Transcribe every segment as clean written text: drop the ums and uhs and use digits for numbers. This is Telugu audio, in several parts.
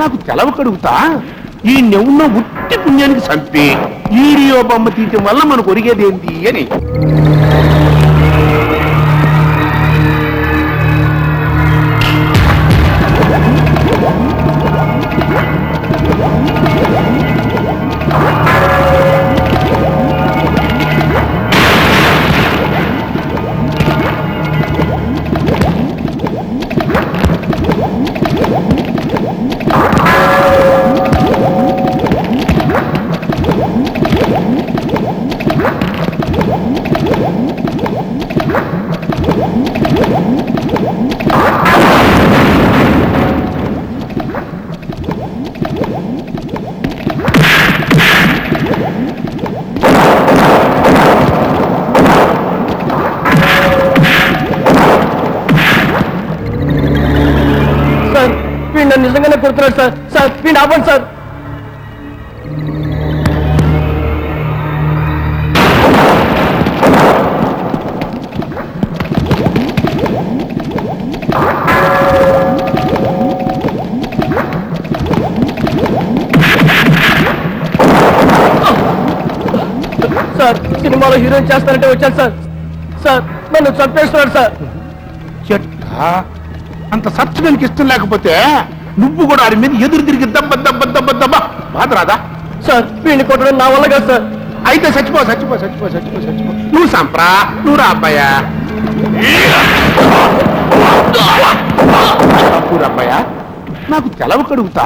నాకు తెలవ కడుగుతా ఈ నెవున్న ఉట్టి పుణ్యానికి చంపి వీడియో బొమ్మ తీయటం వల్ల మనకు ఒరిగేదేంటి అని. నిజంగానే కొడుతున్నాడు సార్. సార్ వీడిని ఆపండి సార్. సార్ సినిమాలో హీరోయిన్ చేస్తానంటే వచ్చాను సార్. సార్ నన్ను చంపేస్తున్నాడు సార్. చెట్టా అంత సత్సగానికి ఇష్టం లేకపోతే నువ్వు కూడా ఆడి మీద ఎదురు తిరిగి దెబ్బ దెబ్బ దెబ్బ దెబ్బ బాధ రాదా? సార్ వీడిని కొట్టడం నా వల్ల కాదు సార్. అయితే చచ్చిపో చచ్చిపో చచ్చిపో చచ్చిపో చచ్చిపో. నువ్వు సంప్రా, నువ్వు రా అబ్బాయా. అబ్బాయా నాకు తెలవ కడుగుతా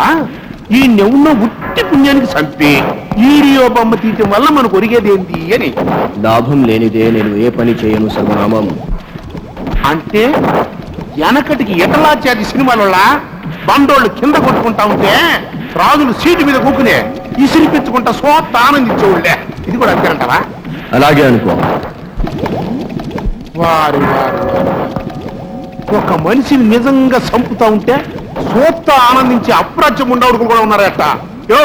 ఈ నెవున్న ఉట్టి పుణ్యానికి చంపి వీడియో బొమ్మ తీయటం వల్ల మనకు ఒరిగేదేంటి అని. లాభం లేనిదే నేను ఏ పని చేయను సర్వనామం. అంటే వెనకటికి ఎటలాచాది సినిమాల బండోళ్ళు కింద కొట్టుకుంటా ఉంటే రాజులు సీటు మీద కూకునే ఇసిరిపించుకుంటా సోత్త ఆనందించేవాళ్ళే. ఇది కూడా అంతే అంటావా? అలాగే అనుకో. వారి వారి ఒక మనిషిని నిజంగా చంపుతా ఉంటే సోత్త ఆనందించే అప్రాచ్యం ఉండవుడు కూడా ఉన్నారట. యో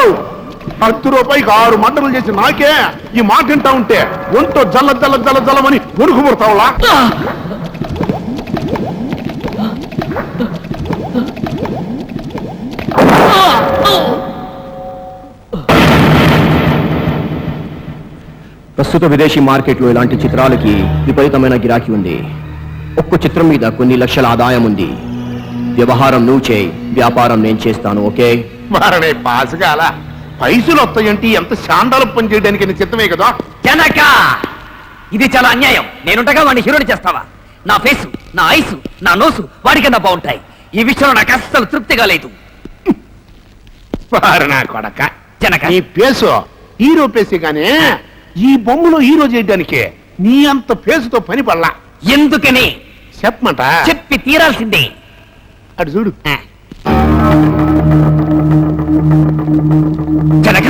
10 రూపాయికి 6 మంటలు చేసి నాకే ఈ మాట వింటా ఉంటే ఒంటో జల్ల జల్ల జల్ల జల్లమని వణుకు పుడతావులా? ప్రస్తుత విదేశీ మార్కెట్లో ఇలాంటి చిత్రాలకి విపరీతమైన గిరాకీ ఉంది. ఒక్క చిత్రం మీద కొన్ని లక్షల ఆదాయం ఉంది. వ్యవహారం నువ్వు చేయి, వ్యాపారం నేను చేస్తాను. ఓకే? వారనే పాసుగాల పైసలు వస్తాయంటే ఎంత శాంతాలు పని చేయడానికి చిత్తమే కదా. జనక ఇది చాలా అన్యాయం. నేనుండగా వాడిని హీరోని చేస్తావా? నా ఫేసు, నా ఐసు, నా నోసు వాడికన్నా బాగుంటాయి. ఈ విషయంలో నాకు అస్సలు తృప్తిగా లేదు. వారనా కొడక జనక నీ పేసు హీరో పేసే గానీ ఈ బొమ్మలో హీరో చేయడానికి నీ అంత పేసుతో పని పడలా. ఎందుకని చెప్పమంట? చెప్పి తీరాల్సిందే. అటు చూడు. జనక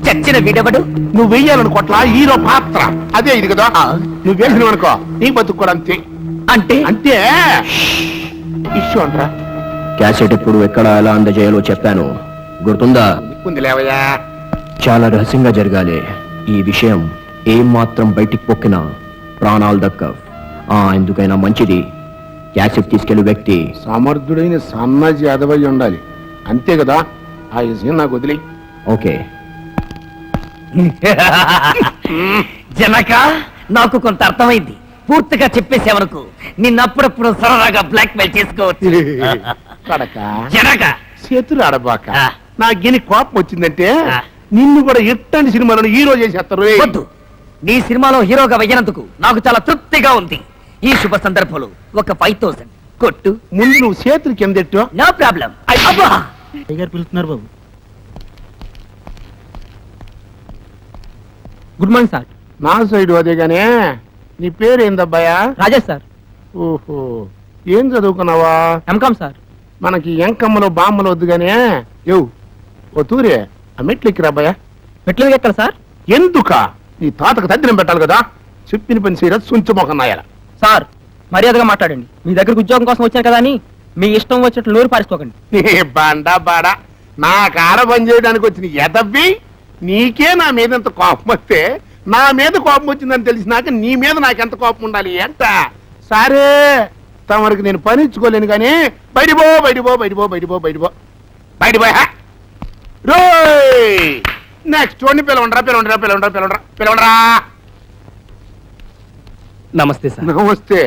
చచ్చిన వీడెవడు? నువ్వు వెయ్యాలనుకోట్లా హీరో పాత్ర అదే ఇది కదా. నువ్వు వేసినవు అనుకో నీ బతుకు అంతే. అంటే అంటే ఇష్యూ అంటరా. క్యాసెట్ ఎప్పుడు ఎక్కడ ఎలా అందజేయాలో చెప్పాను, గుర్తుందా? ఉంది లేవయ్యా. చాలా రహస్యంగా జరగాలి. ఈ విషయం ఏం మాత్రం బయటికి పొక్కినా ప్రాణాలు దక్కవ్. ఎందుకైనా మంచిది క్యాసెట్ తీసుకెళ్లే వ్యక్తి సమర్థుడైన సన్నాజీ అదవై ఉండాలి. అంతే కదా. ఆ విషయం నాకు వదిలే. ఓకే. జనక నాకు కొంత అర్థమైంది. పూర్తిగా చెప్పేసేవరకు నిన్నప్పుడప్పుడు సరదాగా బ్లాక్ మెయిల్ చేసుకోవచ్చు. కడక జనక చేతులు ఆడబాక. నాకేని కోపం వచ్చిందంటే నిన్ను కూడా ఎట్టండి సినిమాలను హీరో చేసేస్తారు. వద్దు, నీ సినిమాలో హీరోగా వెయ్యనందుకు నాకు చాలా తృప్తిగా ఉంది. ఈ శుభ సందర్భంలో ఒక 5000 కొట్టు. ముందు నువ్వు చేతులు కిందెట్టు. No problem. పిలుస్తున్నారు బాబు. Good morning sir. నా సైడ్ అదే గానే. నీ పేరు ఏందబ్బాయా? రాజేష్ సార్. ఓహో, ఏం చదువుకున్నావా? MCom sir. మనకి ఎంకమ్మలో బామ్మలు వద్దు గానే. యో ఓ తూరే ఆ మెట్లు ఎక్కిరా అబ్బాయా. మెట్లు ఎక్కడ సార్? ఎందుక నీ తాతకు తద్దినం పెట్టాలి కదా. చెప్పిన పని చేయరా సుంచమోకన్నాయాల. సార్ మర్యాదగా మాట్లాడండి. మీ దగ్గరకు ఉద్యోగం కోసం వచ్చాను కదా అని మీ ఇష్టం వచ్చినట్లు నోరు పారేసుకోకండి. బండా బాడా నా కాడ పని చేయడానికి వచ్చిన ఎదవ్వి నీకే నా మీద ఎంత కోపం వస్తే నా మీద కోపం వచ్చిందని తెలిసినాక నీ మీద నాకెంత కోపం ఉండాలి అంట. సరే తమరికి నేను పని ఇచ్చుకోలేను కానీ బయటిపో బయటిపో బయటిపో బయటిపో బయటిపో బయటిపో. నెక్స్ట్ వాడిని పిలవండ్రా. నమస్తే సార్. నమస్తే.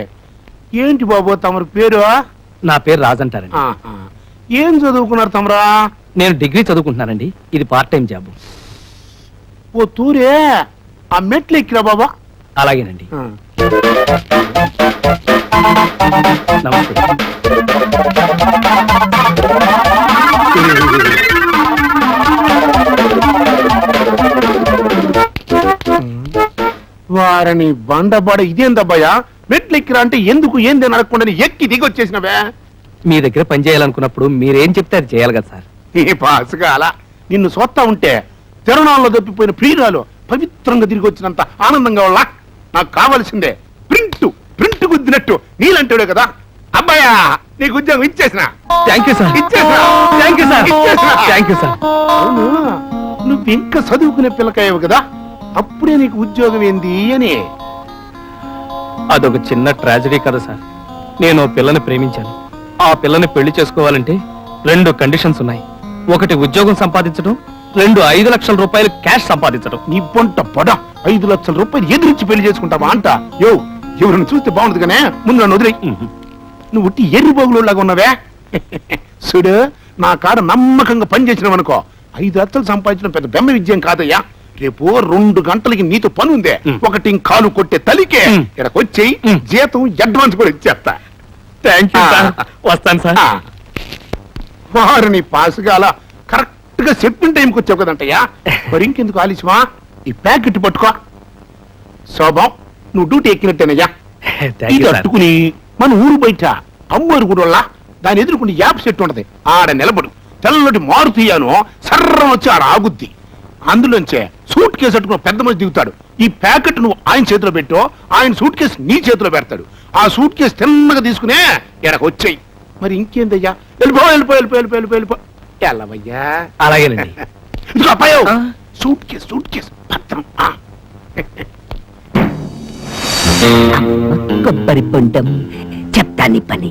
ఏంటి బాబు తమరి పేరు? నా పేరు రాజ్ అంటారండి. ఆహా. ఏం చదువుకున్నారు తమరా? నేను డిగ్రీ చదువుకుంటున్నానండి. ఇది పార్ట్ టైం జాబ్. ఓ తూరే, ఆ మెట్లు ఎక్కిరా బాబా. అలాగేనండి. ఆ. నమస్తే. వారని బండబాడ ఇదేందబ్బాయా? మెట్లు ఎక్కిరా అంటే ఎందుకు ఏంది అడగకుండా ఎక్కి దిగి వచ్చేసినవే. మీ దగ్గర పని చేయాలనుకున్నప్పుడు మీరేం చెప్తే అది చేయాలి కదా సార్. ఈ పాసుగాల నిన్ను చూస్తా ఉంటే తిరణాల్లో తప్పిపోయిన ప్రియురాలు పవిత్రంగా తిరిగి వచ్చినంత ఆనందంగా వాళ్ళ. నాకు కావాల్సిందే ప్రింట్ గుద్దినట్టు నీలంటాడే కదా అబ్బాయా. నీకు ఉద్యోగం ఇచ్చేసిన. Thank you sir. ఇచ్చేసిన. Thank you sir. ఇచ్చేసిన. Thank you sir. అవును, నువ్వు ఇంకా చదువుకునే పిల్లకాయవు కదా, అప్పుడే నీకు ఉద్యోగం ఏంది అని. అదొక చిన్న ట్రాజడీ కదా సార్. నేను ఓ పిల్లని ప్రేమించాను. ఆ పిల్లని పెళ్లి చేసుకోవాలంటే 2 కండిషన్స్ ఉన్నాయి. ఒకటి ఉద్యోగం సంపాదించడం, 2 5 లక్షల రూపాయలు క్యాష్ సంపాదించడం. నీ పొంట పడ 5 లక్షల రూపాయలు ఎదురించి పెళ్లి చేసుకుంటావా అంట? ఎవరిని చూస్తే బాగుండదు కానీ ముందు నన్ను వదిలే. నువ్వు ఉట్టి ఎర్రి బోగులాగా ఉన్నావే. చూడు, నా కాడ నమ్మకంగా పనిచేసినావు అనుకో, 5 లక్షలు సంపాదించడం పెద్ద బెమ్మ విజయం కాదయ్యా. రేపు 2 గంటలకి నీతో పని ఉందే. ఒకటి కాలు కొట్టే తలికే ఇక్కడికి వచ్చి జీతం అడ్వాన్స్ కూడా ఇచ్చేస్తా. Thank you sir. వస్తాను సార్. వారిని పాసుగాల కరెక్ట్ గా చెప్పిన టైంకి వచ్చావు కదంటయ్యా. మరి ఇంకెందుకు ఆలస్యమా? ఈ ప్యాకెట్ పట్టుకో. శోభం, నువ్వు డ్యూటీ ఎక్కినట్టేనయ్యా. థ్యాంక్ యూ ఇది సార్. అట్టుకుని మన ఊరు బయట అమ్మోరు గుడి దాని ఎదురుకుని యాప్ సెట్ ఉంటది. ఆడ నిలబడు. తెల్లటి మారుతీయాను సర్రం వచ్చి ఆడ ఆగుద్ది. అందులోంచే సూట్ కేసు అట్టుకుని పెద్ద మనిషి దిగుతాడు. ఈ ప్యాకెట్ నువ్వు ఆయన చేతిలో పెట్టో, ఆయన సూట్ కేసు నీ చేతిలో పెడతాడు. ఆ సూట్ కేసు తిన్నగా తీసుకునే ఎడకు వచ్చాయి. మరి ఇంకేందయ్యా? వెళ్ళిపో. ఎల్లవయ్యా. అలాగేనండి. ఇదిగో అబ్బాయో, సూట్ కేసు భద్రం. కొబ్బరి పొండం చెప్తాని పని.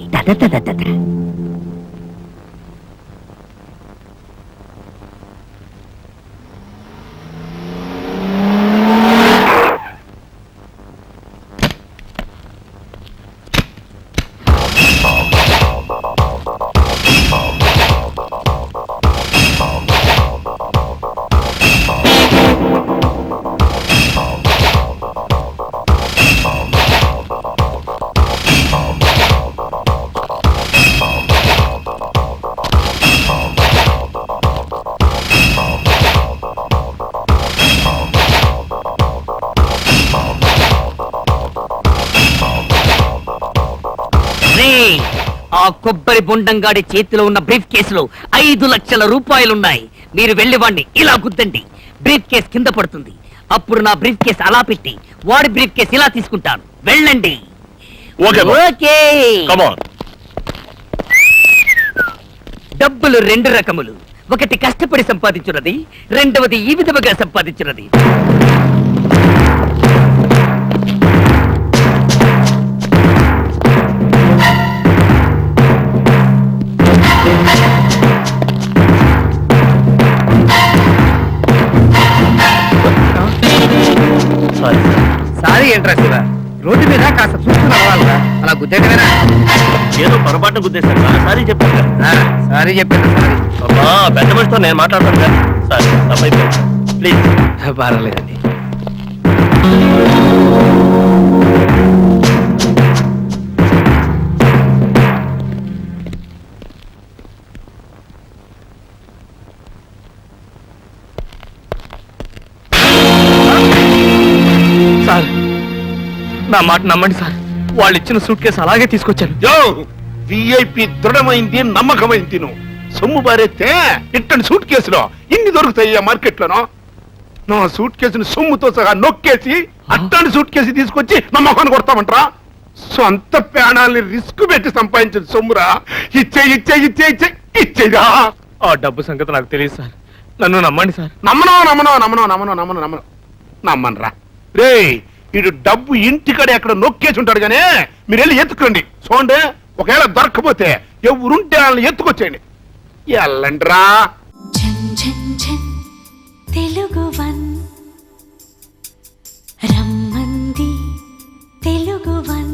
ఆ కొబ్బరి బొండంగాడి చేతిలో ఉన్న బ్రీఫ్ కేసులో 5 లక్షల రూపాయలున్నాయి. మీరు వెళ్లి వాడిని ఇలా గుద్దండి. బ్రీఫ్ కేస్ కింద పడుతుంది. అప్పుడు నా బ్రీఫ్ కేస్ అలా పెట్టి వాడి బ్రీఫ్ కేస్ ఇలా తీసుకుంటాను. వెళ్ళండి. ఓకే. డబ్బులు 2 రకములు. ఒకటి కష్టపడి సంపాదించున్నది, రెండవది ఈ విధముగా సంపాదించున్నది. సారీ ఏంట్రా శివ, రోడ్డు మీద కాస్త చూస్తూ నడవాలరా. అలా గుద్దేటమేనా? ఏదో పొరపాటు గుద్దేశాను. సారీ చెప్పాను కదా. సారీ చెప్పాను. సారీ. అబ్బా, పెద్ద మనిషితో నేను మాట్లాడతాను కదా. సారీ, తప్పైపోయింది. ప్లీజ్. పర్వాలేదండి. సార్, నా మాట నమ్మండి సార్. వాళ్ళు ఇచ్చిన సూట్ కేసు అలాగే తీసుకొచ్చాను. విఐపి దృఢమైంది, నమ్మకమైంది. నువ్వు సొమ్ము బారెత్తే ఇట్టని సూట్ కేసులో ఇన్ని దొరుకుతాయి మార్కెట్లోనో. నా సూట్ కేసుని సొమ్ముతో సహా నొక్కేసి అట్టని సూట్ కేసు తీసుకొచ్చి నా మొహాన్ని కొడతామంటరా? సొంత ప్రాణాలని రిస్క్ పెట్టి సంపాదించిన సొమ్మురా. ఇచ్చేగా. ఆ డబ్బు సంగతి నాకు తెలియదు సార్. నన్ను నమ్మండి సార్. నమ్మనరా రే. ఇటు డబ్బు ఇంటికడే అక్కడ నొక్కేసి ఉంటాడు గానీ మీరు వెళ్ళి ఎత్తుకోండి. చూడండి, ఒకవేళ దొరకపోతే ఎవరుంటే వాళ్ళని ఎత్తుకొచ్చేయండి. ఎల్లండ్రా. తెలుగు తెలుగు వన్ రమ్మంది తెలుగు వన్